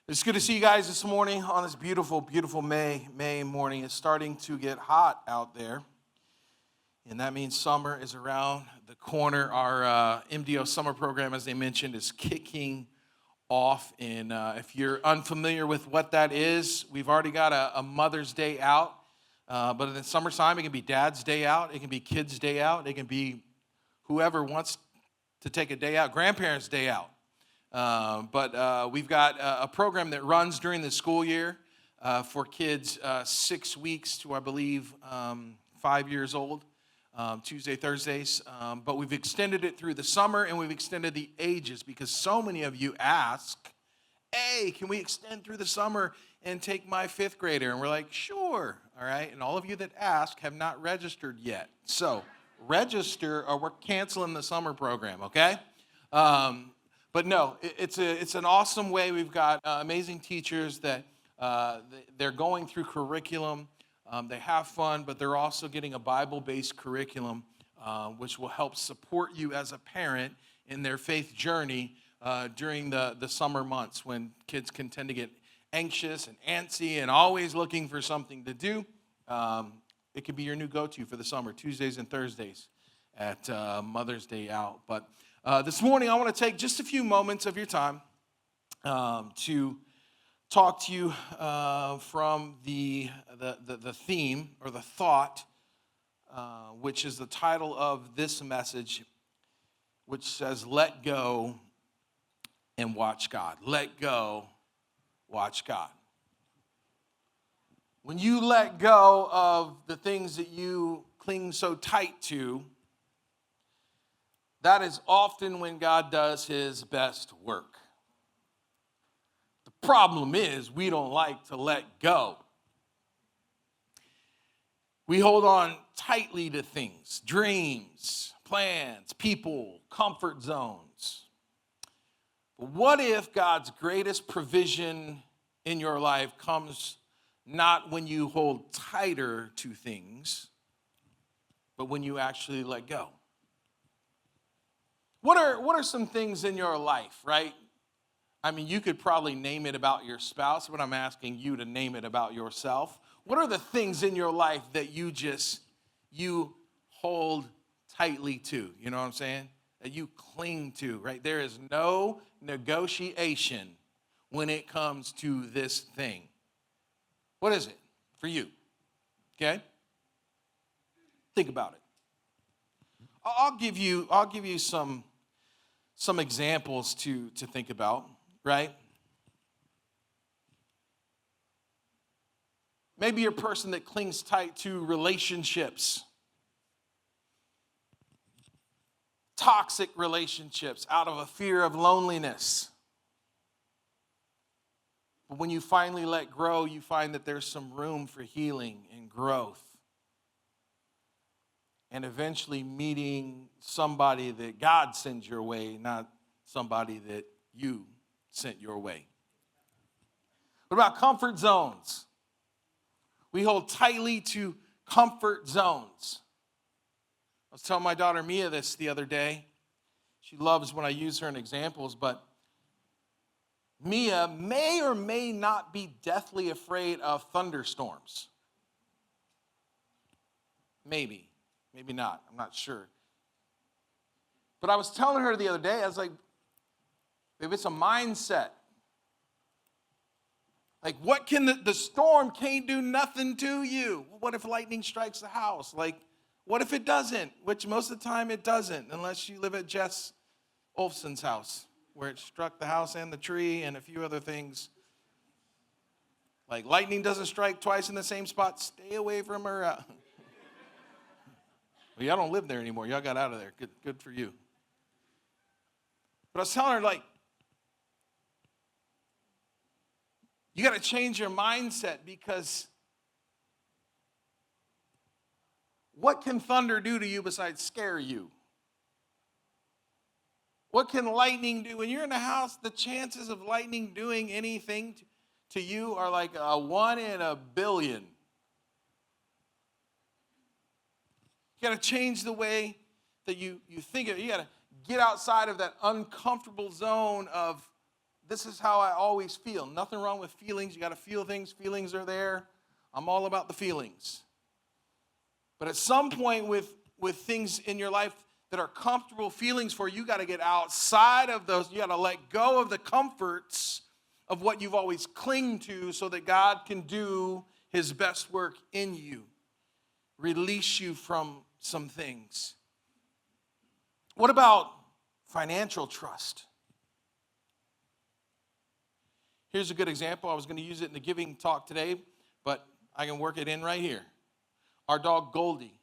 It's good to see you guys this morning on this beautiful, beautiful May morning. It's starting to get hot out there, and that means summer is around the corner. Our MDO summer program, as they mentioned, is kicking off. And if you're unfamiliar with what that is, we've already got a Mother's Day out. But in the summertime, it can be Dad's Day out. It can be Kids' Day out. It can be whoever wants to take a day out, Grandparents' Day out. But we've got a program that runs during the school year for kids 6 weeks to, I believe, 5 years old, Tuesday, Thursdays. But we've extended it through the summer, and we've extended the ages because so many of you ask, hey, can we extend through the summer and take my fifth grader? And we're like, sure, all right. And all of you that ask have not registered yet. So register or we're canceling the summer program, okay? But no, it's an awesome way. We've got amazing teachers that they're going through curriculum. They have fun, but they're also getting a Bible-based curriculum, which will help support you as a parent in their faith journey during the summer months when kids can tend to get anxious and antsy and always looking for something to do. It could be your new go-to for the summer, Tuesdays and Thursdays at Mother's Day out. But this morning, I want to take just a few moments of your time to talk to you from the theme or the thought, which is the title of this message, which says, let go and watch God. Let go, watch God. When you let go of the things that you cling so tight to, that is often when God does his best work. The problem is we don't like to let go. We hold on tightly to things, dreams, plans, people, comfort zones. But what if God's greatest provision in your life comes not when you hold tighter to things, but when you actually let go? What are some things in your life, right? I mean, you could probably name it about your spouse, but I'm asking you to name it about yourself. What are the things in your life that you hold tightly to? You know what I'm saying? That you cling to, right? There is no negotiation when it comes to this thing. What is it for you? Okay? Think about it. I'll give you some examples to think about, right? Maybe you're a person that clings tight to relationships, toxic relationships out of a fear of loneliness. But when you finally let go, you find that there's some room for healing and growth. And eventually meeting somebody that God sends your way, not somebody that you sent your way. What about comfort zones? We hold tightly to comfort zones. I was telling my daughter Mia this the other day. She loves when I use her in examples, but Mia may or may not be deathly afraid of thunderstorms. Maybe not. I'm not sure. But I was telling her the other day, I was like, if it's a mindset. Like, what can the storm can't do nothing to you? What if lightning strikes the house? Like, what if it doesn't? Which most of the time it doesn't, unless you live at Jess Olfson's house, where it struck the house and the tree and a few other things. Like, lightning doesn't strike twice in the same spot. Stay away from her. Well, y'all don't live there anymore. Y'all got out of there. Good for you. But I was telling her, like, you got to change your mindset because what can thunder do to you besides scare you? What can lightning do? When you're in a house, the chances of lightning doing anything to you are like a 1 in a billion. You got to change the way that you think of it. You got to get outside of that uncomfortable zone of this is how I always feel. Nothing wrong with feelings. You got to feel things. Feelings are there. I'm all about the feelings. But at some point with things in your life that are comfortable feelings for you, got to get outside of those. You got to let go of the comforts of what you've always clinged to so that God can do his best work in you. Release you from some things. What about financial trust? Here's a good example. I was going to use it in the giving talk today, but I can work it in right here. Our dog Goldie.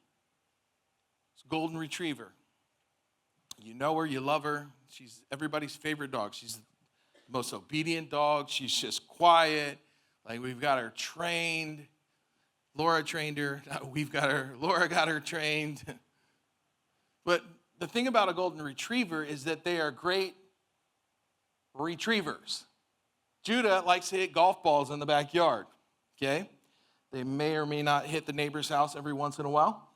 It's a golden retriever. You know her, you love her. She's everybody's favorite dog. She's the most obedient dog. She's just quiet. Like we've got her trained. Laura trained her. Laura got her trained. But the thing about a golden retriever is that they are great retrievers. Judah likes to hit golf balls in the backyard, okay? They may or may not hit the neighbor's house every once in a while.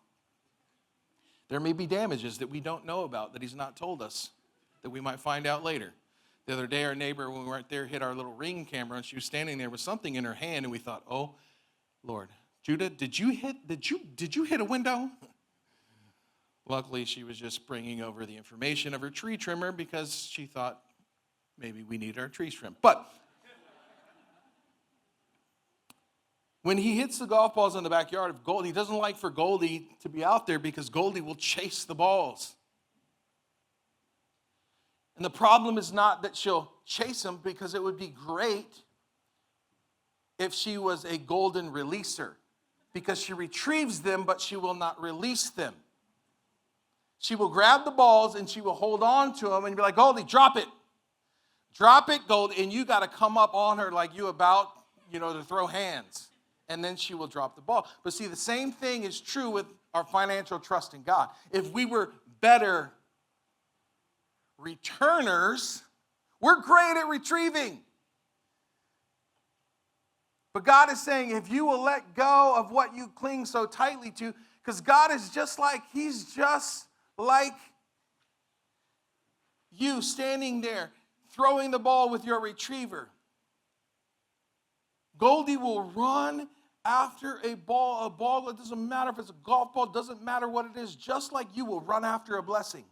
There may be damages that we don't know about, that he's not told us, that we might find out later. The other day, our neighbor, when we were right there, hit our little Ring camera, and she was standing there with something in her hand, and we thought, oh, Lord, Judah, did you hit a window? Luckily, she was just bringing over the information of her tree trimmer because she thought maybe we need our trees trimmed. But when he hits the golf balls in the backyard of Goldie, he doesn't like for Goldie to be out there because Goldie will chase the balls. And the problem is not that she'll chase them, because it would be great if she was a golden releaser, because she retrieves them, but she will not release them. She will grab the balls and she will hold on to them and be like, Goldie, drop it. Drop it, Goldie. And you got to come up on her like you about, to throw hands. And then she will drop the ball. But see, the same thing is true with our financial trust in God. If we were better returners, we're great at retrieving. But God is saying, if you will let go of what you cling so tightly to, because God is He's just like you standing there, throwing the ball with your retriever. Goldie will run after a ball, it doesn't matter if it's a golf ball, doesn't matter what it is, just like you will run after a blessing.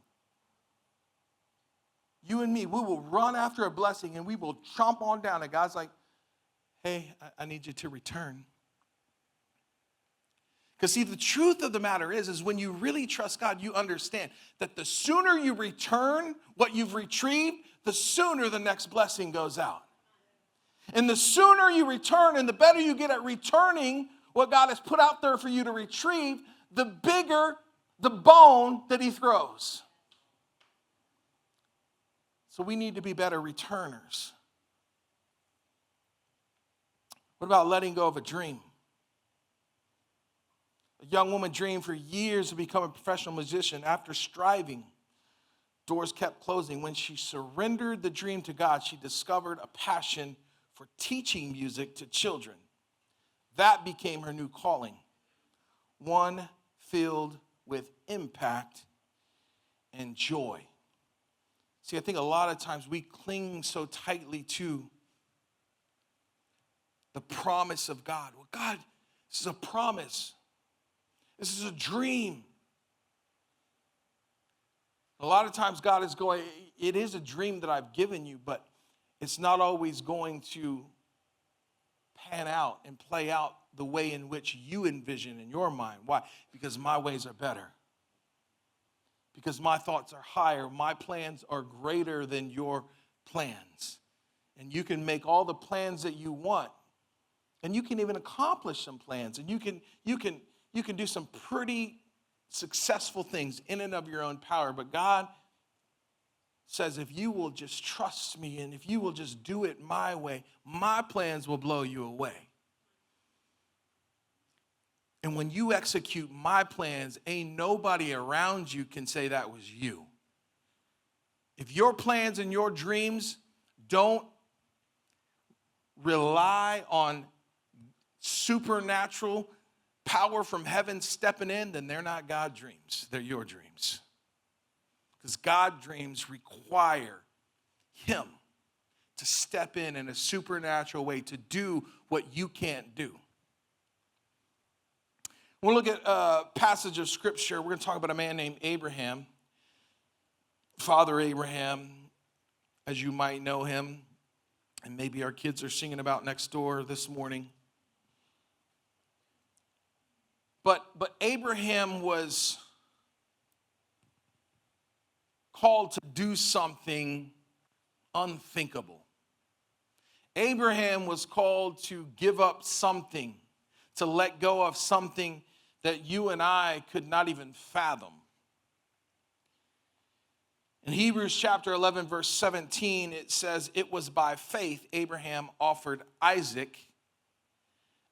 You and me, we will run after a blessing and we will chomp on down. And God's like, hey, I need you to return. Because see, the truth of the matter is when you really trust God, you understand that the sooner you return what you've retrieved, the sooner the next blessing goes out. And the sooner you return and the better you get at returning what God has put out there for you to retrieve, the bigger the bone that he throws. So we need to be better returners. What about letting go of a dream? A young woman dreamed for years to become a professional musician. After striving, doors kept closing. When she surrendered the dream to God, she discovered a passion for teaching music to children. That became her new calling, one filled with impact and joy. See, I think a lot of times we cling so tightly to the promise of God. Well, God, this is a promise. This is a dream. A lot of times God is going, it is a dream that I've given you, but it's not always going to pan out and play out the way in which you envision in your mind. Why? Because my ways are better. Because my thoughts are higher. My plans are greater than your plans. And you can make all the plans that you want. And you can even accomplish some plans. And you can do some pretty successful things in and of your own power. But God says, if you will just trust me and if you will just do it my way, my plans will blow you away. And when you execute my plans, ain't nobody around you can say that was you. If your plans and your dreams don't rely on supernatural power from heaven stepping in, then they're not God dreams. They're your dreams. Because God dreams require him to step in a supernatural way to do what you can't do. We'll look at a passage of scripture. We're going to talk about a man named Abraham, Father Abraham, as you might know him, and maybe our kids are singing about next door this morning. But Abraham was called to do something unthinkable. Abraham was called to give up something, to let go of something that you and I could not even fathom. In Hebrews chapter 11, verse 17, it says, "It was by faith Abraham offered Isaac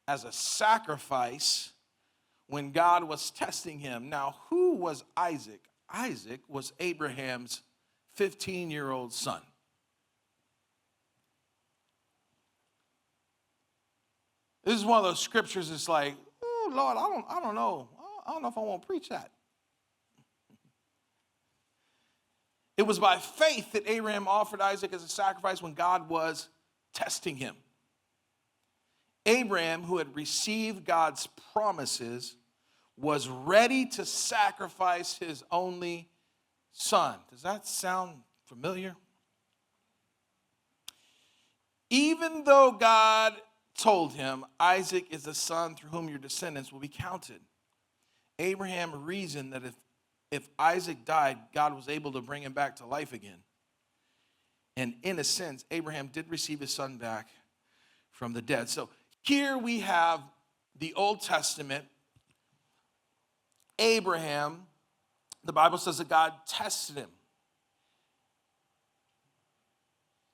as a sacrifice when God was testing him." Now, who was Isaac? Isaac was Abraham's 15-year-old son. This is one of those scriptures that's like, oh, Lord, I don't know. I don't know if I want to preach that. It was by faith that Abraham offered Isaac as a sacrifice when God was testing him. Abraham, who had received God's promises, was ready to sacrifice his only son. Does that sound familiar? Even though God told him, Isaac is the son through whom your descendants will be counted, Abraham reasoned that if Isaac died, God was able to bring him back to life again. And in a sense, Abraham did receive his son back from the dead. So here we have the Old Testament. Abraham, the Bible says that God tested him.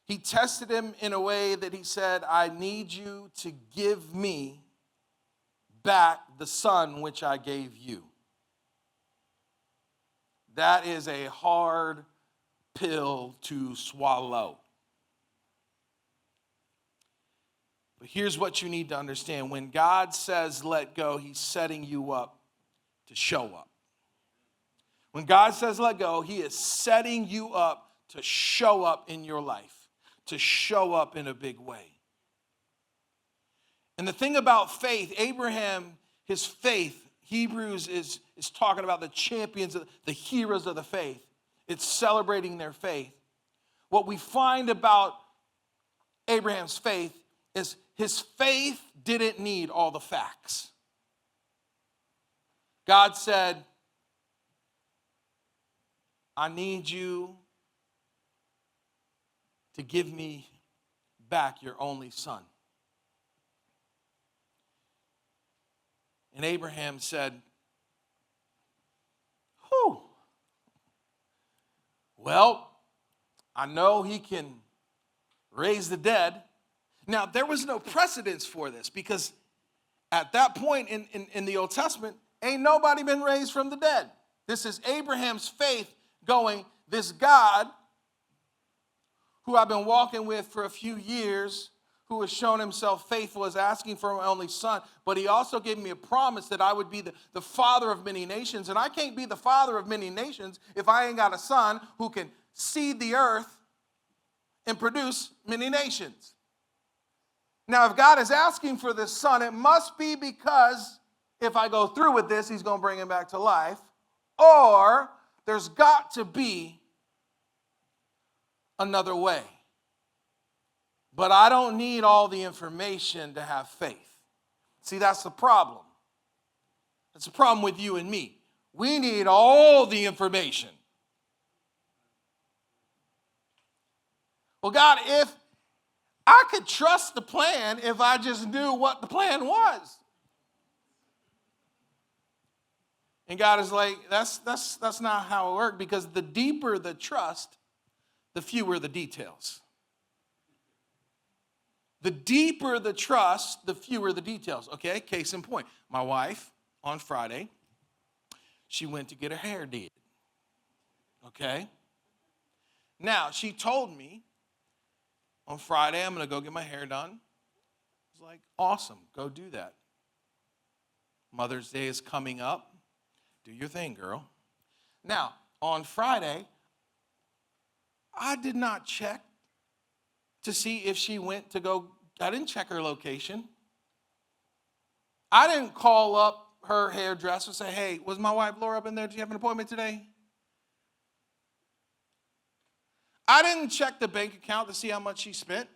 He tested him in a way that he said, I need you to give me back the son which I gave you. That is a hard pill to swallow. But here's what you need to understand. When God says let go, he's setting you up to show up. When God says let go, he is setting you up to show up in your life, to show up in a big way. And the thing about faith, Abraham, his faith, Hebrews is talking about the champions, the heroes of the faith. It's celebrating their faith. What we find about Abraham's faith is his faith didn't need all the facts. God said, I need you to give me back your only son. And Abraham said, whew, well, I know he can raise the dead. Now, there was no precedence for this because at that point in the Old Testament, ain't nobody been raised from the dead. This is Abraham's faith going, this God who I've been walking with for a few years, who has shown himself faithful, is asking for my only son. But he also gave me a promise that I would be the father of many nations. And I can't be the father of many nations if I ain't got a son who can seed the earth and produce many nations. Now, if God is asking for this son, it must be because if I go through with this, he's going to bring him back to life. Or there's got to be another way. But I don't need all the information to have faith. See, that's the problem. That's the problem with you and me. We need all the information. Well, God, if I could trust the plan if I just knew what the plan was. And God is like, that's not how it works, because the deeper the trust, the fewer the details. The deeper the trust, the fewer the details. Okay, case in point. My wife, on Friday, she went to get her hair did. Okay? Now, she told me, on Friday, I'm going to go get my hair done. I was like, awesome, go do that. Mother's Day is coming up. Do your thing, girl. Now, on Friday, I did not check to see if she went to go. I didn't check her location. I didn't call up her hairdresser and say, hey, was my wife Laura up in there? Do you have an appointment today? I didn't check the bank account to see how much she spent.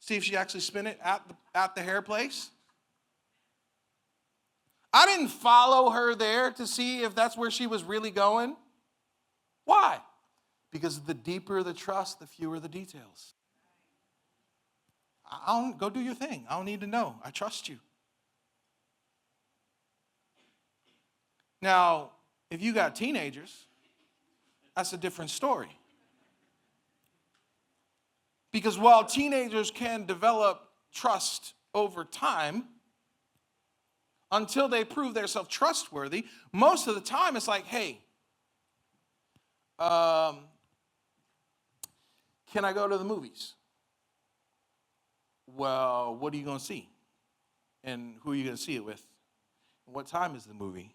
See if she actually spent it at the hair place. I didn't follow her there to see if that's where she was really going. Why? Because the deeper the trust, the fewer the details. I don't go do your thing. I don't need to know. I trust you. Now, if you got teenagers, that's a different story. Because while teenagers can develop trust over time, until they prove themselves trustworthy, most of the time it's like, hey, can I go to the movies? Well, what are you going to see? And who are you going to see it with? And what time is the movie?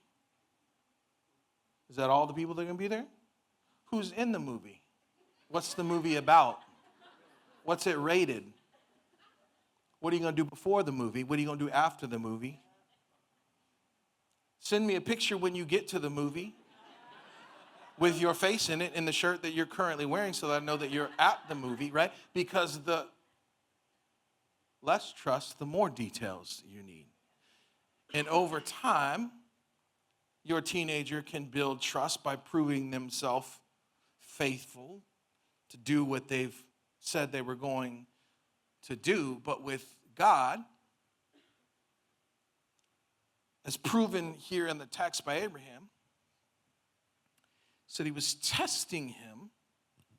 Is that all the people that are going to be there? Who's in the movie? What's the movie about? What's it rated? What are you going to do before the movie? What are you going to do after the movie? Send me a picture when you get to the movie with your face in it in the shirt that you're currently wearing so that I know that you're at the movie, right? Because the less trust, the more details you need. And over time, your teenager can build trust by proving themselves faithful to do what they've said they were going to do. But with God, as proven here in the text by Abraham, said he was testing him.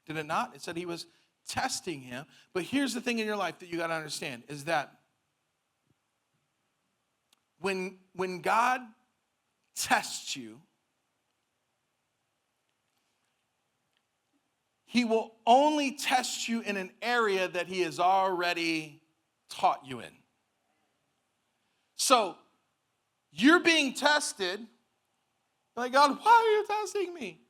Did it not? It said he was testing him. But here's the thing in your life that you got to understand is that when God tests you, he will only test you in an area that he has already taught you in. So you're being tested. Like, God, why are you testing me?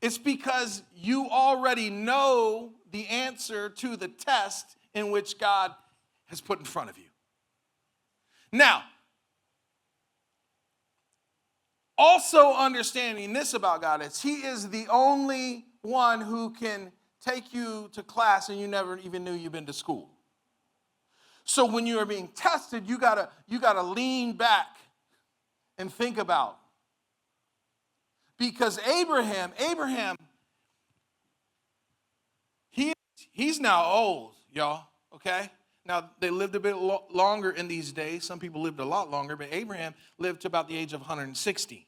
It's because you already know the answer to the test in which God has put in front of you. Now, also understanding this about God is he is the only one who can take you to class and you never even knew you've been to school. So when you are being tested, you gotta lean back and think about. Because Abraham, he's now old, y'all, okay? Now, they lived a bit longer in these days. Some people lived a lot longer, but Abraham lived to about the age of 160.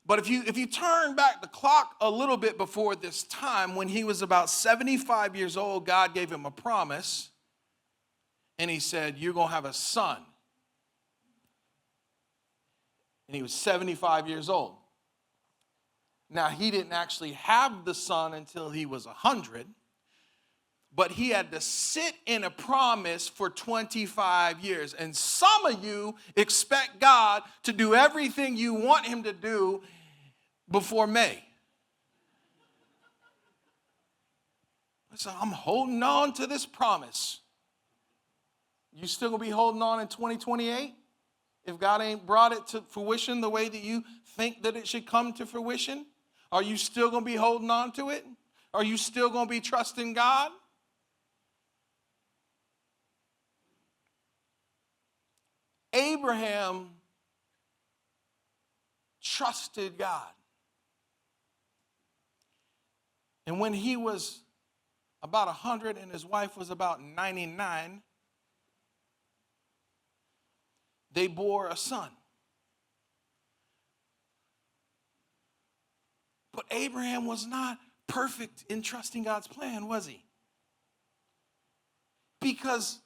But if you turn back the clock a little bit before this time, when he was about 75 years old, God gave him a promise, and he said, you're going to have a son. And he was 75 years old. Now, he didn't actually have the son until he was 100, but he had to sit in a promise for 25 years. And some of you expect God to do everything you want him to do before May. So I'm holding on to this promise. You still going to be holding on in 2028? If God ain't brought it to fruition the way that you think that it should come to fruition, are you still going to be holding on to it? Are you still going to be trusting God? Abraham trusted God. And when he was about 100 and his wife was about 99, they bore a son. But Abraham was not perfect in trusting God's plan, was he? Because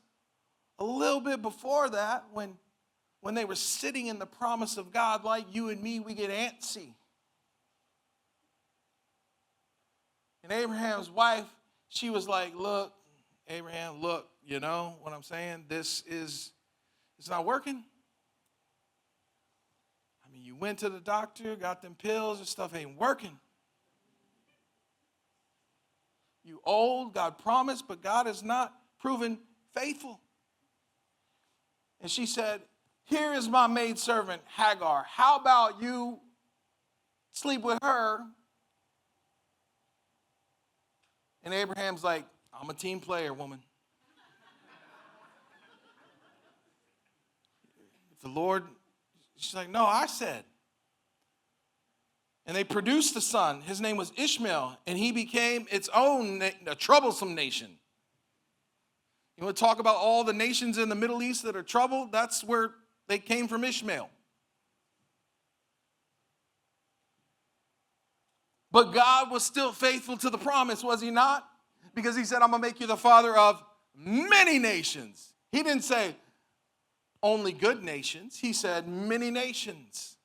a little bit before that, when they were sitting in the promise of God, like you and me, we get antsy. And Abraham's wife, she was like, look, Abraham, look, you know what I'm saying? It's not working. I mean, you went to the doctor, got them pills, and stuff ain't working. you old. God promised, but God has not proven faithful. And she said, here is my maidservant, Hagar. How about you sleep with her? And Abraham's like, I'm a team player, woman. If the Lord, she's like, no, I said. And they produced a son. His name was Ishmael, and he became its own, a troublesome nation. You want to talk about all the nations in the Middle East that are troubled? That's where they came from, Ishmael. But God was still faithful to the promise, was he not? Because he said, I'm going to make you the father of many nations. He didn't say only good nations. He said many nations.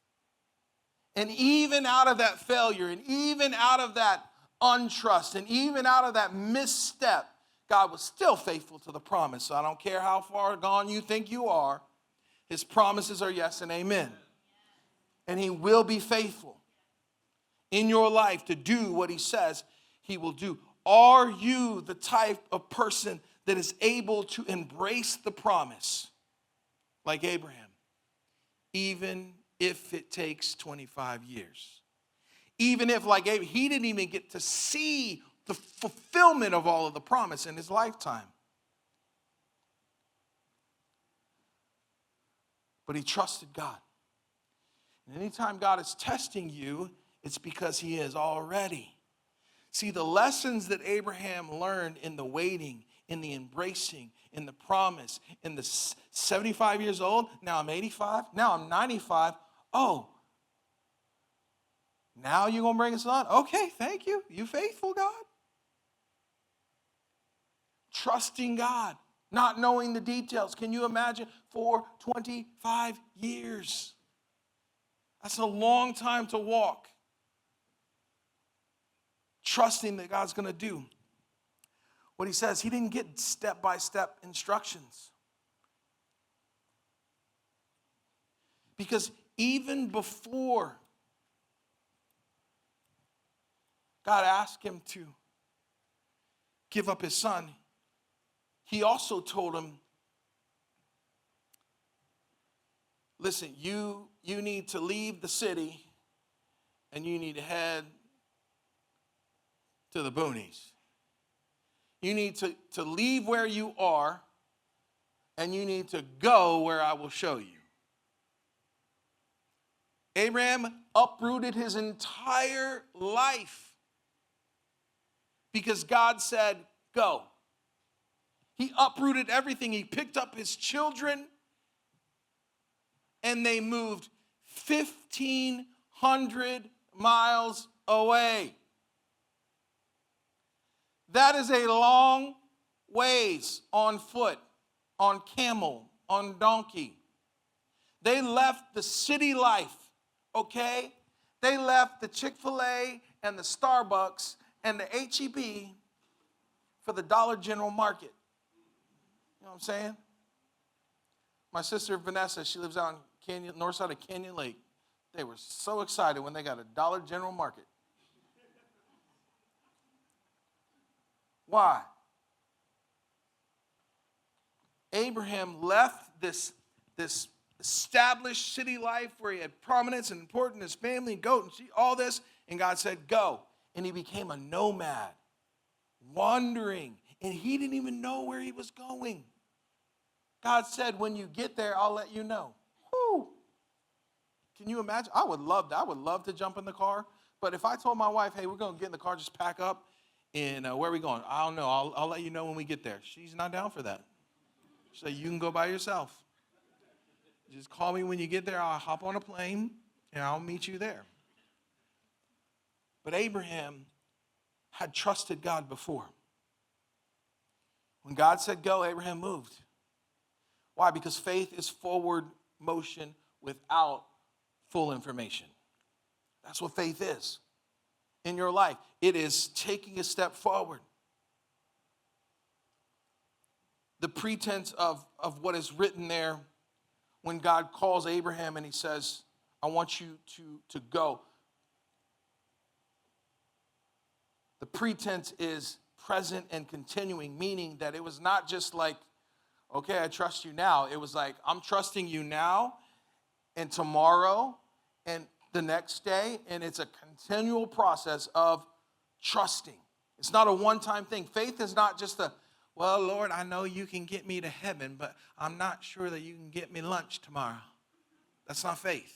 And even out of that failure, and even out of that untrust, and even out of that misstep, God was still faithful to the promise. So I don't care how far gone you think you are, his promises are yes and amen. And he will be faithful in your life to do what he says he will do. Are you the type of person that is able to embrace the promise like Abraham, even if it takes 25 years? Even if, like Abraham, he didn't even get to see the fulfillment of all of the promise in his lifetime. But he trusted God. And anytime God is testing you, it's because he is already. See, the lessons that Abraham learned in the waiting, in the embracing, in the promise, in the 75 years old, now I'm 85, now I'm 95. Oh, now you're going to bring a son? Okay, thank you. You faithful, God. Trusting God, not knowing the details. Can you imagine for 25 years? That's a long time to walk. Trusting that God's going to do what he says. He didn't get step-by-step instructions. Because even before God asked him to give up his son, he also told him, listen, you need to leave the city and you need to head to the boonies. You need to leave where you are and you need to go where I will show you. Abraham uprooted his entire life because God said, go. He uprooted everything. He picked up his children and they moved 1,500 miles away. That is a long ways on foot, on camel, on donkey. They left the city life, okay? They left the Chick-fil-A and the Starbucks and the H-E-B for the Dollar General Market. You know what I'm saying? My sister Vanessa, she lives out in north side of Canyon Lake. They were so excited when they got a Dollar General Market. Why? Abraham left this established city life where he had prominence and importance, his family, goat and sheep, all this, and God said, go. And he became a nomad, wandering, and he didn't even know where he was going. God said, when you get there, I'll let you know. Whew. Can you imagine? I would love to jump in the car, but if I told my wife, hey, we're going to get in the car, just pack up, and where are we going? I don't know. I'll let you know when we get there. She's not down for that. She said, you can go by yourself. Just call me when you get there. I'll hop on a plane, and I'll meet you there. But Abraham had trusted God before. When God said go, Abraham moved. Why? Because faith is forward motion without full information. That's what faith is in your life. It is taking a step forward. The pretense of what is written there when God calls Abraham and he says, I want you to go. The pretense is present and continuing, meaning that it was not just like, okay, I trust you now. It was like, I'm trusting you now and tomorrow and the next day, and it's a continual process of trusting. It's not a one-time thing. Faith is not just a, well, Lord, I know you can get me to heaven, but I'm not sure that you can get me lunch tomorrow. That's not faith.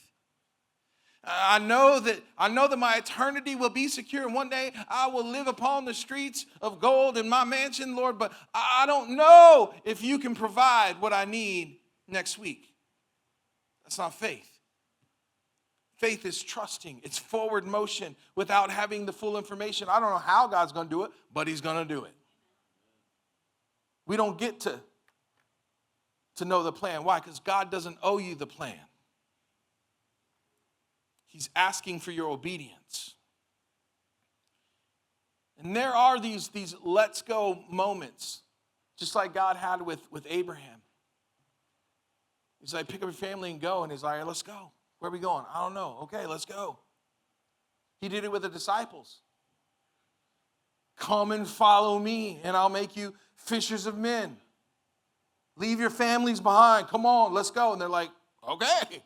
I know that my eternity will be secure, and one day I will live upon the streets of gold in my mansion, Lord, but I don't know if you can provide what I need next week. That's not faith. Faith is trusting. It's forward motion without having the full information. I don't know how God's going to do it, but he's going to do it. We don't get to know the plan. Why? Because God doesn't owe you the plan. He's asking for your obedience. And there are these let's go moments, just like God had with Abraham. He's like, pick up your family and go. And he's like, let's go. Where are we going? I don't know. Okay, let's go. He did it with the disciples. Come and follow me, and I'll make you fishers of men. Leave your families behind. Come on, let's go. And they're like, okay.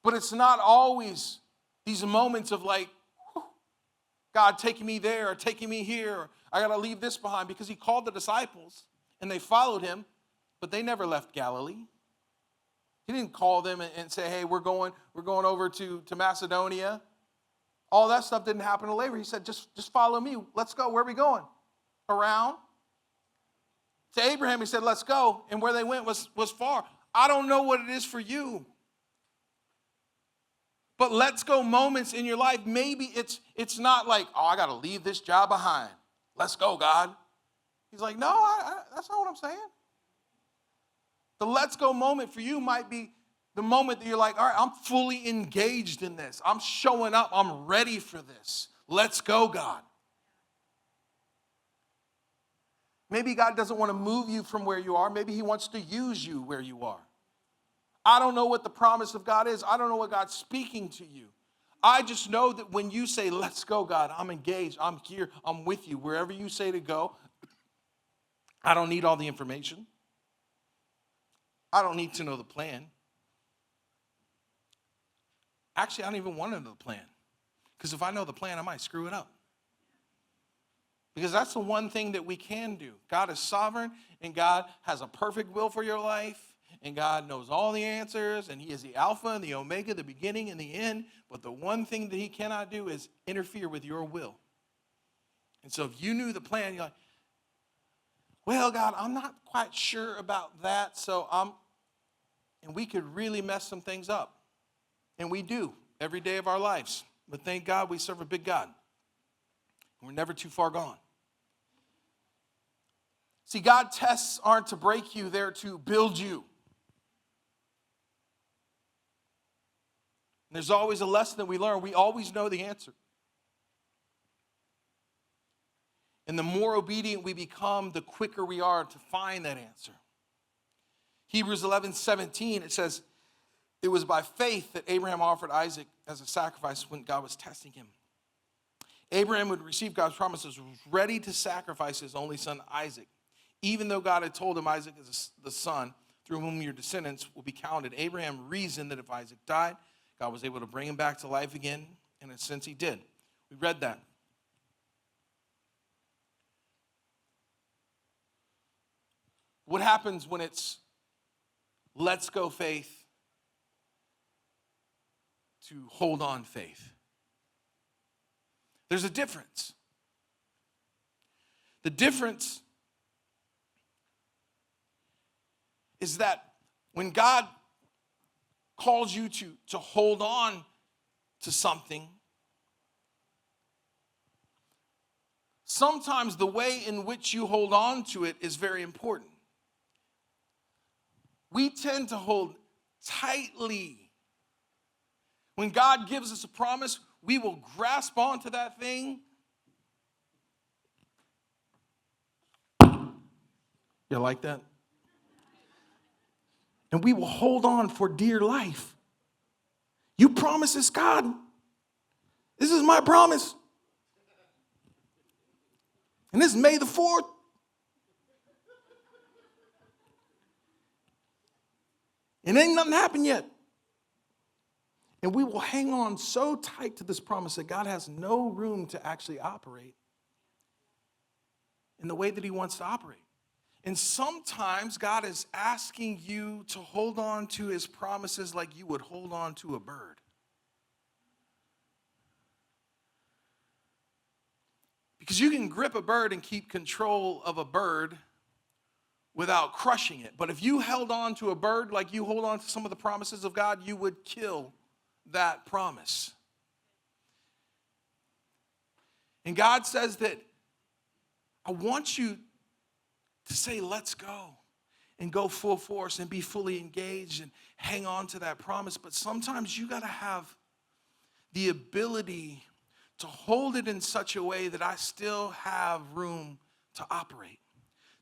But it's not always these moments of like, God taking me there or taking me here. Or I got to leave this behind, because he called the disciples and they followed him, but they never left Galilee. He didn't call them and say, hey, we're going over to Macedonia. All that stuff didn't happen until later. He said, just follow me. Let's go. Where are we going? Around. To Abraham, he said, let's go. And where they went was far. I don't know what it is for you. But let's go moments in your life, maybe it's not like, oh, I got to leave this job behind. Let's go, God. He's like, no, that's not what I'm saying. The let's go moment for you might be the moment that you're like, all right, I'm fully engaged in this. I'm showing up. I'm ready for this. Let's go, God. Maybe God doesn't want to move you from where you are. Maybe he wants to use you where you are. I don't know what the promise of God is. I don't know what God's speaking to you. I just know that when you say, let's go, God, I'm engaged. I'm here. I'm with you. Wherever you say to go, I don't need all the information. I don't need to know the plan. Actually, I don't even want to know the plan. Because if I know the plan, I might screw it up. Because that's the one thing that we can do. God is sovereign, and God has a perfect will for your life. And God knows all the answers, and he is the Alpha and the Omega, the beginning and the end. But the one thing that he cannot do is interfere with your will. And so if you knew the plan, you're like, well, God, I'm not quite sure about that. And we could really mess some things up. And we do every day of our lives. But thank God we serve a big God. And we're never too far gone. See, God tests aren't to break you, they're to build you. There's always a lesson that we learn. We always know the answer. And the more obedient we become, the quicker we are to find that answer. Hebrews 11:17, it says, it was by faith that Abraham offered Isaac as a sacrifice when God was testing him. Abraham would receive God's promises, was ready to sacrifice his only son Isaac. Even though God had told him Isaac is the son through whom your descendants will be counted, Abraham reasoned that if Isaac died, God was able to bring him back to life again, and in a sense he did. We read that. What happens when it's let's go faith to hold on faith? There's a difference. The difference is that when God calls you to hold on to something, sometimes the way in which you hold on to it is very important. We tend to hold tightly. When God gives us a promise, we will grasp onto that thing. You like that? And we will hold on for dear life. You promise us, God. This is my promise. And this is May the 4th. And ain't nothing happened yet. And we will hang on so tight to this promise that God has no room to actually operate in the way that he wants to operate. And sometimes God is asking you to hold on to his promises like you would hold on to a bird. Because you can grip a bird and keep control of a bird without crushing it. But if you held on to a bird like you hold on to some of the promises of God, you would kill that promise. And God says that I want you to say, let's go, and go full force and be fully engaged and hang on to that promise. But sometimes you got to have the ability to hold it in such a way that I still have room to operate,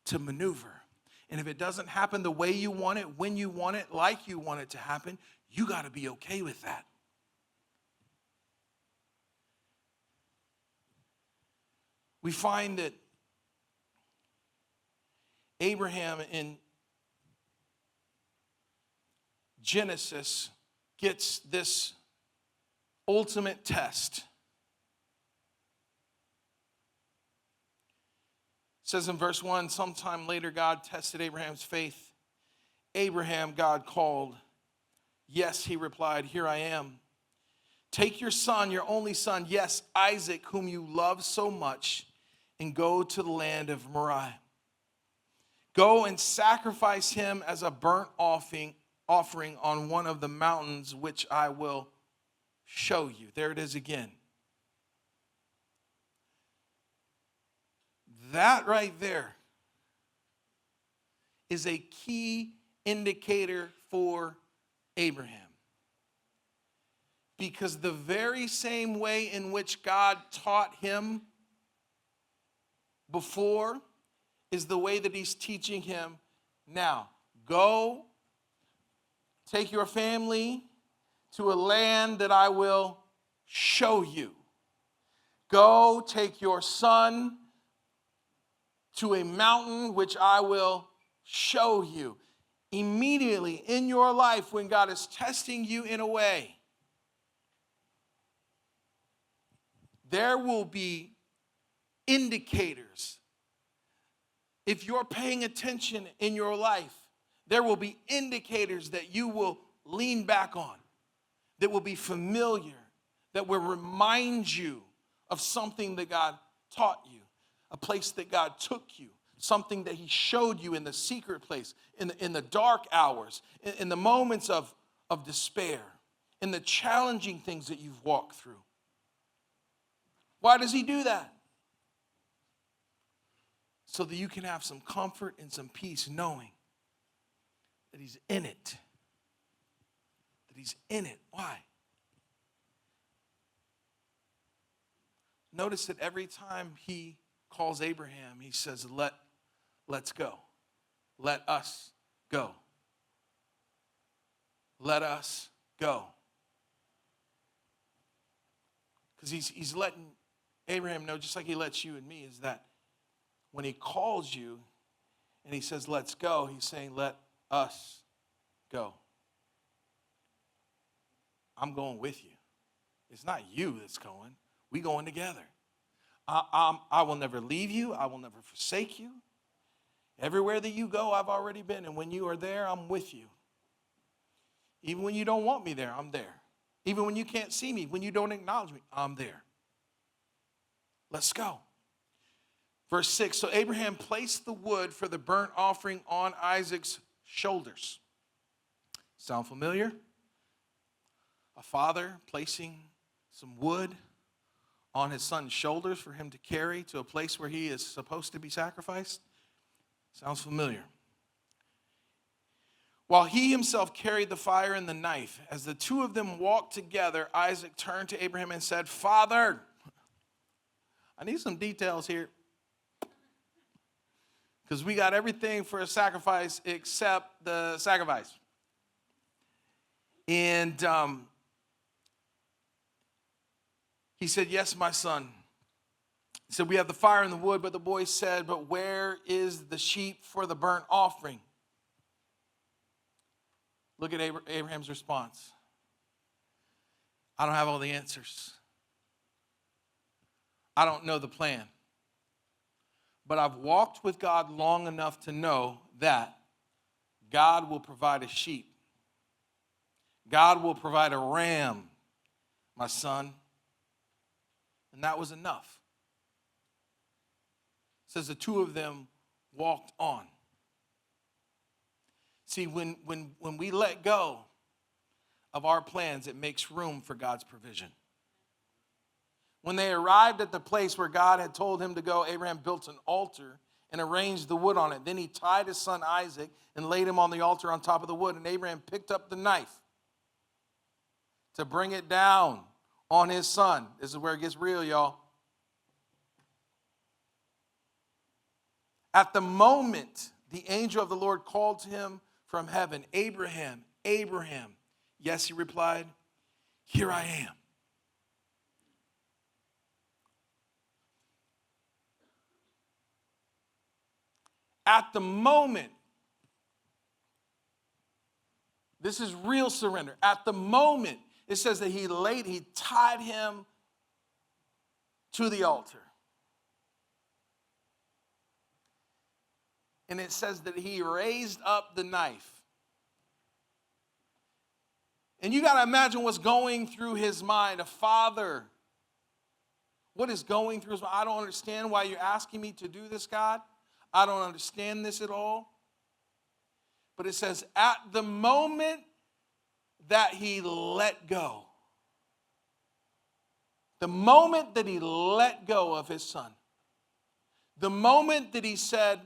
to maneuver. And if it doesn't happen the way you want it, when you want it, like you want it to happen, you got to be okay with that. We find that Abraham in Genesis gets this ultimate test. It says in verse 1, sometime later God tested Abraham's faith. Abraham, God called. Yes, he replied, here I am. Take your son, your only son, yes, Isaac, whom you love so much, and go to the land of Moriah. Go and sacrifice him as a burnt offering on one of the mountains which I will show you. There it is again. That right there is a key indicator for Abraham. Because the very same way in which God taught him before is the way that he's teaching him now. Go, take your family to a land that I will show you. Go, take your son to a mountain which I will show you. Immediately in your life, when God is testing you in a way, there will be indicators. If you're paying attention in your life, there will be indicators that you will lean back on, that will be familiar, that will remind you of something that God taught you, a place that God took you, something that he showed you in the secret place, in the dark hours, in the moments of despair, in the challenging things that you've walked through. Why does he do that? So that you can have some comfort and some peace knowing that he's in it. That he's in it. Why? Notice that every time he calls Abraham, he says, let's go. Let us go. Let us go. Because he's letting Abraham know, just like he lets you and me, is that when he calls you and he says, let's go, he's saying, let us go. I'm going with you. It's not you that's going. We going together. I will never leave you. I will never forsake you. Everywhere that you go, I've already been. And when you are there, I'm with you. Even when you don't want me there, I'm there. Even when you can't see me, when you don't acknowledge me, I'm there. Let's go. Verse 6, so Abraham placed the wood for the burnt offering on Isaac's shoulders. Sound familiar? A father placing some wood on his son's shoulders for him to carry to a place where he is supposed to be sacrificed. Sounds familiar. While he himself carried the fire and the knife, as the two of them walked together, Isaac turned to Abraham and said, Father, I need some details here. Because we got everything for a sacrifice except the sacrifice. And He said, yes, my son. He said, we have the fire and the wood, but the boy said, but where is the sheep for the burnt offering? Look at Abraham's response. I don't have all the answers. I don't know the plan. But I've walked with God long enough to know that God will provide a sheep. God will provide a ram, my son. And that was enough. It says the two of them walked on. See, when we let go of our plans, it makes room for God's provision. When they arrived at the place where God had told him to go, Abraham built an altar and arranged the wood on it. Then he tied his son Isaac and laid him on the altar on top of the wood. And Abraham picked up the knife to bring it down on his son. This is where it gets real, y'all. At the moment, the angel of the Lord called to him from heaven, Abraham, Abraham. Yes, he replied, here I am. At the moment, this is real surrender. At the moment, it says that he tied him to the altar. And it says that he raised up the knife. And you got to imagine what's going through his mind. A father, what is going through his mind? I don't understand why you're asking me to do this, God. I don't understand this at all. But it says, at the moment that he let go, the moment that he let go of his son, the moment that he said,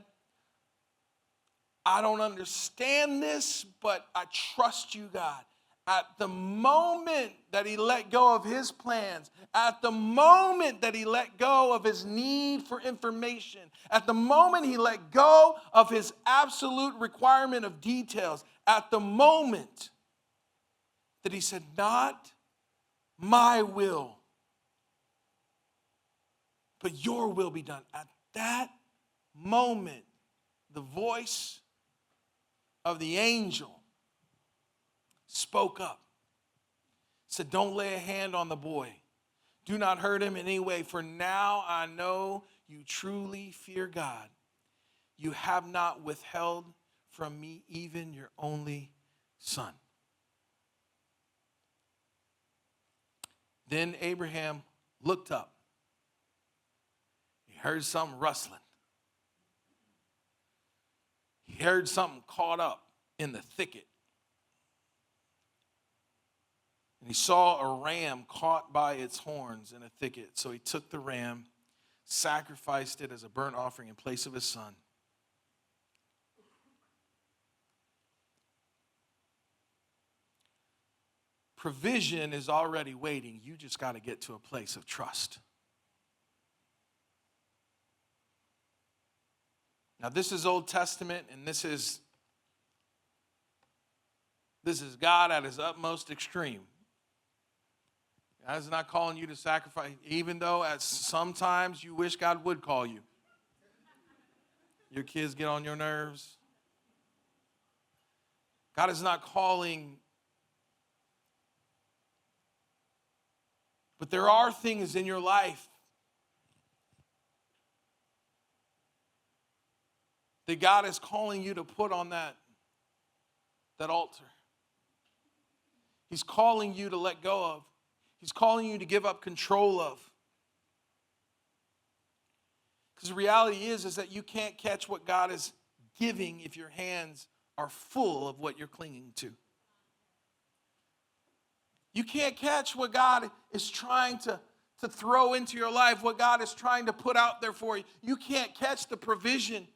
I don't understand this, but I trust you, God. At the moment that he let go of his plans, at the moment that he let go of his need for information, at the moment he let go of his absolute requirement of details, at the moment that he said, not my will, but your will be done. At that moment, the voice of the angel spoke up, said, don't lay a hand on the boy. Do not hurt him in any way, for now I know you truly fear God. You have not withheld from me even your only son. Then Abraham looked up. He heard something rustling. He heard something caught up in the thicket. And he saw a ram caught by its horns in a thicket. So he took the ram, sacrificed it as a burnt offering in place of his son. Provision is already waiting. You just got to get to a place of trust. Now, this is Old Testament, and this is God at his utmost extreme. God is not calling you to sacrifice, even though at sometimes you wish God would call you. Your kids get on your nerves. God is not calling. But there are things in your life that God is calling you to put on that altar. He's calling you to let go of. He's calling you to give up control of. Because the reality is that you can't catch what God is giving if your hands are full of what you're clinging to. You can't catch what God is trying to throw into your life, what God is trying to put out there for you. You can't catch the provision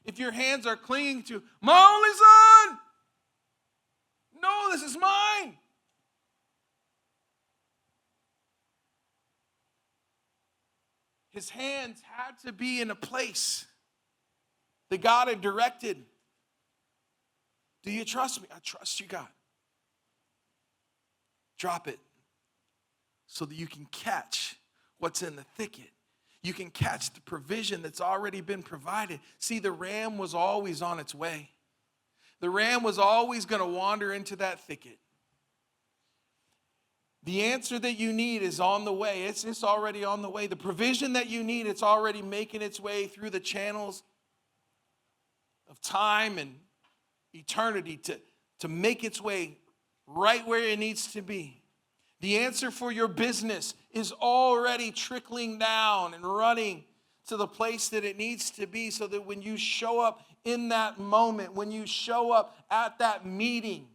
if your hands are clinging to, my only son! No, this is mine. His hands had to be in a place that God had directed. Do you trust me? I trust you, God. Drop it. so that you can catch what's in the thicket. You can catch the provision that's already been provided. See, the ram was always on its way. The ram was always going to wander into that thicket. The answer that you need is on the way. It's already on the way. The provision that you need, it's already making its way through the channels of time and eternity to make its way right where it needs to be. The answer for your business is already trickling down and running to the place that it needs to be, so that when you show up in that moment, when you show up at that meeting,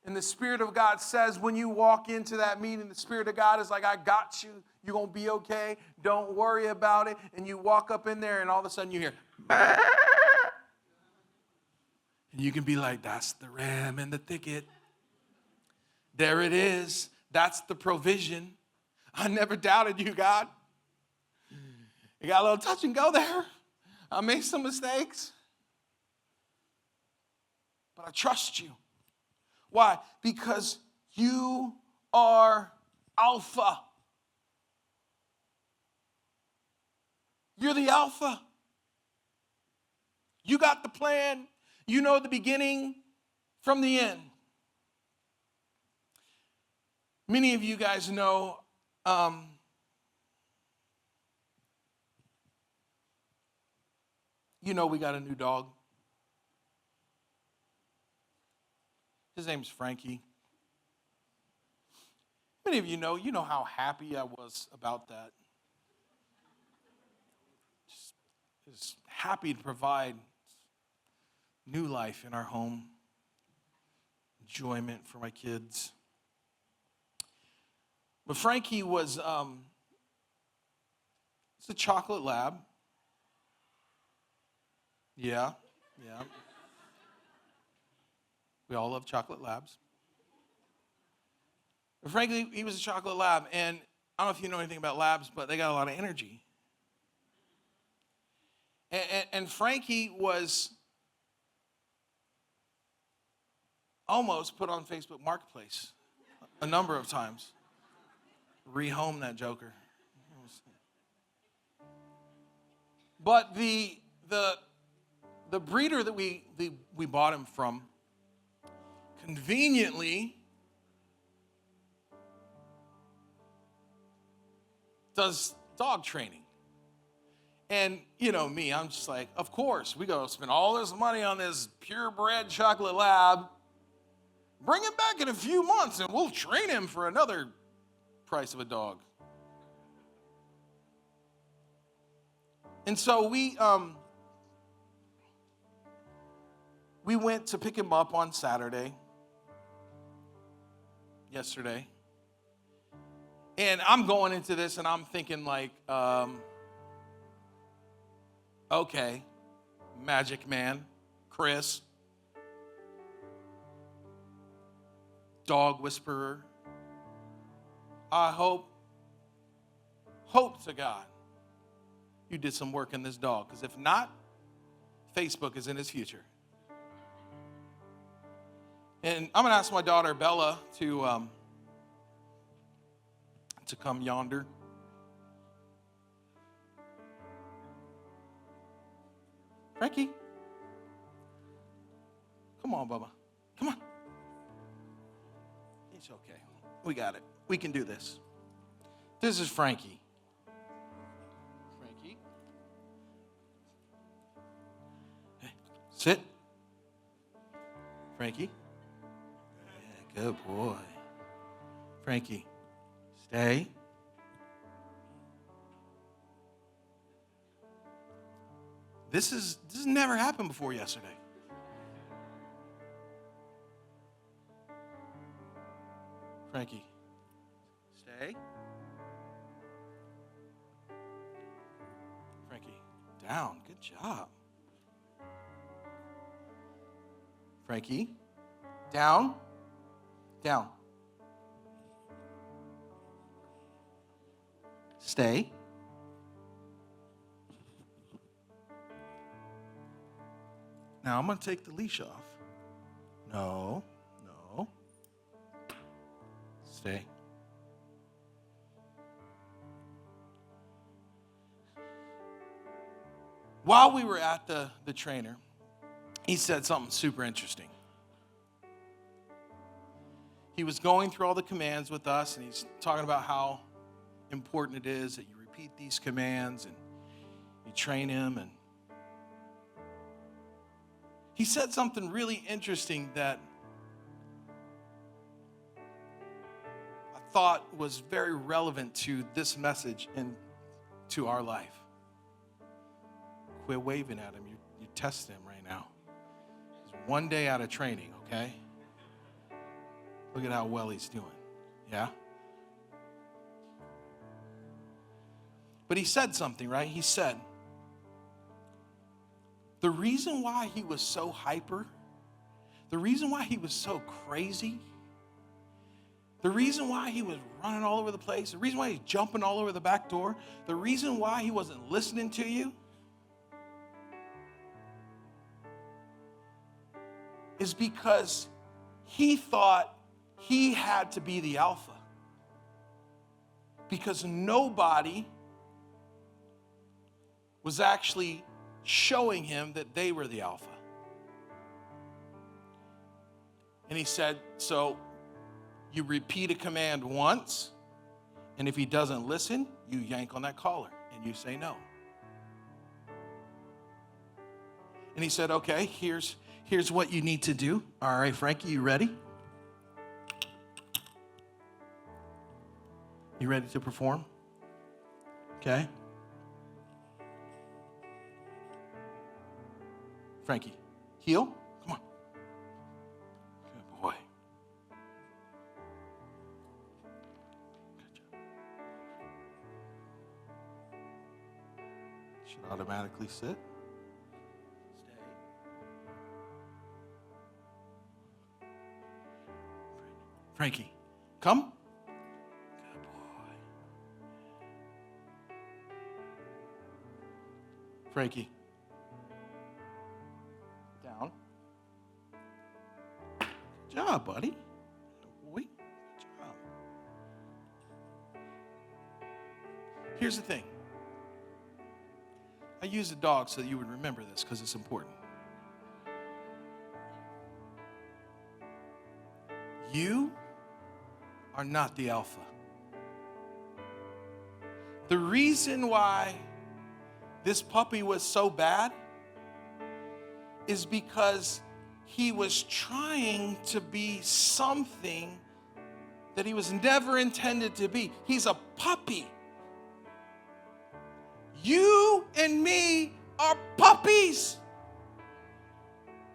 and the Spirit of God says, when you walk into that meeting, the Spirit of God is like, I got you. You're going to be okay. Don't worry about it. And you walk up in there, and all of a sudden you hear, bah! And you can be like, that's the ram in the thicket. There it is. That's the provision. I never doubted you, God. You got a little touch and go there. I made some mistakes. But I trust you. Why? Because you are Alpha. You're the Alpha. You got the plan. You know the beginning from the end. Many of you guys know we got a new dog. His name's Frankie. Many of you know how happy I was about that. Just happy to provide new life in our home, enjoyment for my kids. But Frankie was, it's a chocolate lab. Yeah. We all love chocolate labs. But frankly, he was a chocolate lab, and I don't know if you know anything about labs, but they got a lot of energy. And Frankie was almost put on Facebook Marketplace a number of times. Rehome that joker. But the breeder that we bought him from conveniently does dog training. And me, I'm just like, of course, we go spend all this money on this purebred chocolate lab, bring him back in a few months and we'll train him for another price of a dog. And so we went to pick him up on yesterday. And I'm going into this and I'm thinking like, okay, Magic Man, Chris, dog whisperer. I hope to God you did some work in this dog, because if not, Facebook is in his future. And I'm going to ask my daughter Bella to come yonder. Frankie, come on, Bubba. Come on. It's okay. We got it. We can do this. This is Frankie. Frankie. Hey, sit. Frankie. Yeah, good boy. Frankie, stay. This has never happened before yesterday. Frankie, stay. Frankie, down. Good job. Frankie, down. Down. Stay. Now I'm going to take the leash off. No. Stay. While we were at the trainer, he said something super interesting. He was going through all the commands with us, and he's talking about how important it is that you repeat these commands and you train him. And he said something really interesting that I thought was very relevant to this message and to our life. Quit waving at him. You're testing him right now. He's one day out of training, okay? Look at how well he's doing. Yeah? But he said something, right? He said, the reason why he was so hyper, the reason why he was so crazy, the reason why he was running all over the place, the reason why he's jumping all over the back door, the reason why he wasn't listening to you is because he thought he had to be the alpha. Because nobody was actually showing him that they were the alpha. And he said, so you repeat a command once, and if he doesn't listen, you yank on that collar and you say no. And he said, okay, here's what you need to do. All right, Frankie, you ready? You ready to perform? Okay. Frankie, heel. Come on. Good boy. Good job. Should automatically sit. Stay. Frankie, come. Good boy. Frankie. Down. Good job, buddy. Good boy. Good job. Here's the thing. I use a dog so that you would remember this because it's important. You are not the alpha. The reason why this puppy was so bad is because he was trying to be something that he was never intended to be. He's a puppy. You and me are puppies.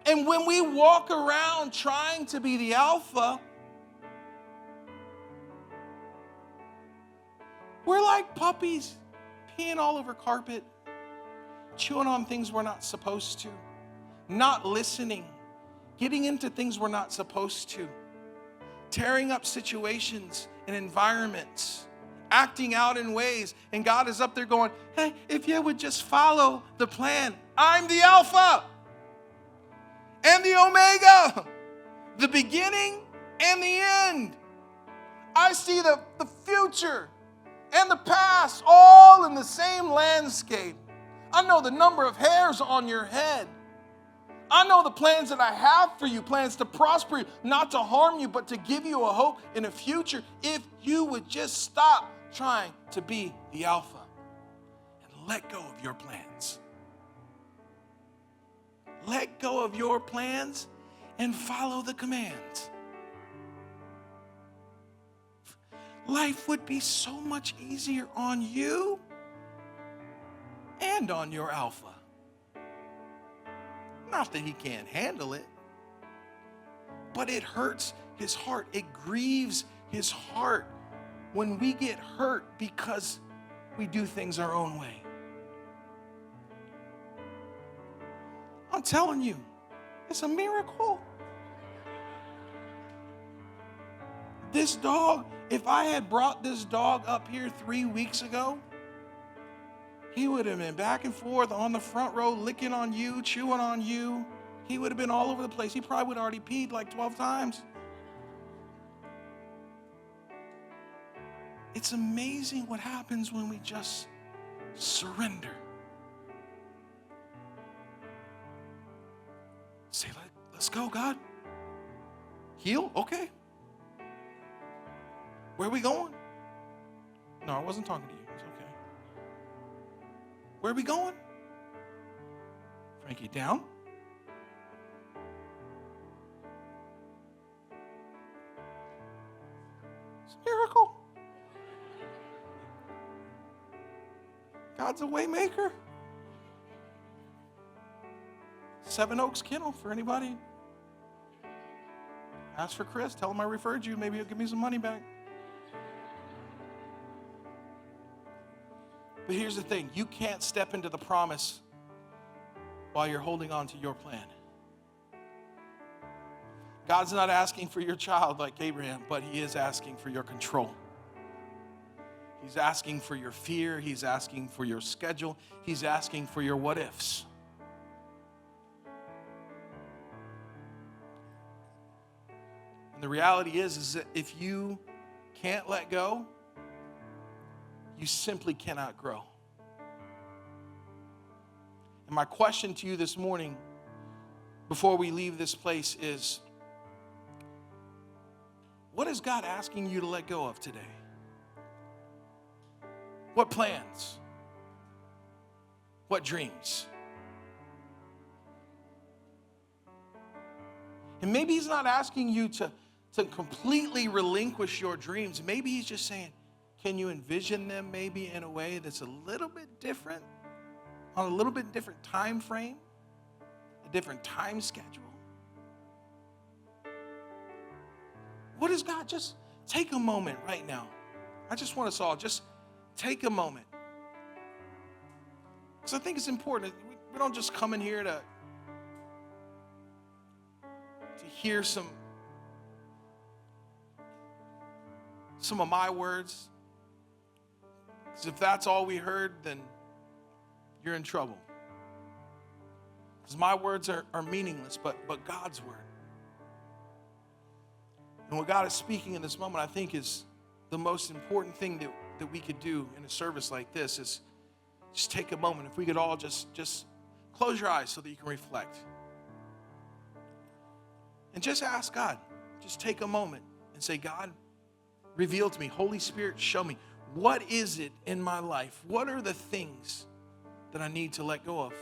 And when we walk around trying to be the alpha, we're like puppies, peeing all over carpet, chewing on things we're not supposed to, not listening, getting into things we're not supposed to, tearing up situations and environments, acting out in ways, and God is up there going, hey, if you would just follow the plan, I'm the Alpha and the Omega, the beginning and the end. I see the future and the past all in the same landscape. I know the number of hairs on your head. I know the plans that I have for you, plans to prosper you, not to harm you, but to give you a hope in a future if you would just stop trying to be the alpha and let go of your plans. Let go of your plans and follow the commands. Life would be so much easier on you and on your alpha. Not that he can't handle it, but it hurts his heart. It grieves his heart when we get hurt because we do things our own way. I'm telling you, it's a miracle. This dog, if I had brought this dog up here 3 weeks ago, he would have been back and forth on the front row, licking on you, chewing on you. He would have been all over the place. He probably would have already peed like 12 times. It's amazing what happens when we just surrender. Say, let's go, God. Heal? Okay. Where are we going? No, I wasn't talking to you. It's okay. Where are we going? Frankie, down? It's a miracle. God's a way maker. Seven Oaks Kennel for anybody. Ask for Chris. Tell him I referred you. Maybe he'll give me some money back. But here's the thing. You can't step into the promise while you're holding on to your plan. God's not asking for your child like Abraham, but he is asking for your control. He's asking for your fear. He's asking for your schedule. He's asking for your what ifs. And the reality is that if you can't let go, you simply cannot grow. And my question to you this morning, before we leave this place, is what is God asking you to let go of today? What plans? What dreams? And maybe he's not asking you to completely relinquish your dreams. Maybe he's just saying, can you envision them maybe in a way that's a little bit different, on a little bit different time frame, a different time schedule? What is God? Just take a moment right now. I just want us all, just take a moment. Because I think it's important. We don't just come in here to hear some of my words. Because if that's all we heard, then you're in trouble. Because my words are meaningless, but God's word. And what God is speaking in this moment, I think, is the most important thing that we could do in a service like this is just take a moment. If we could all just close your eyes so that you can reflect. And just ask God, just take a moment and say, God, reveal to me. Holy Spirit, show me. What is it in my life? What are the things that I need to let go of?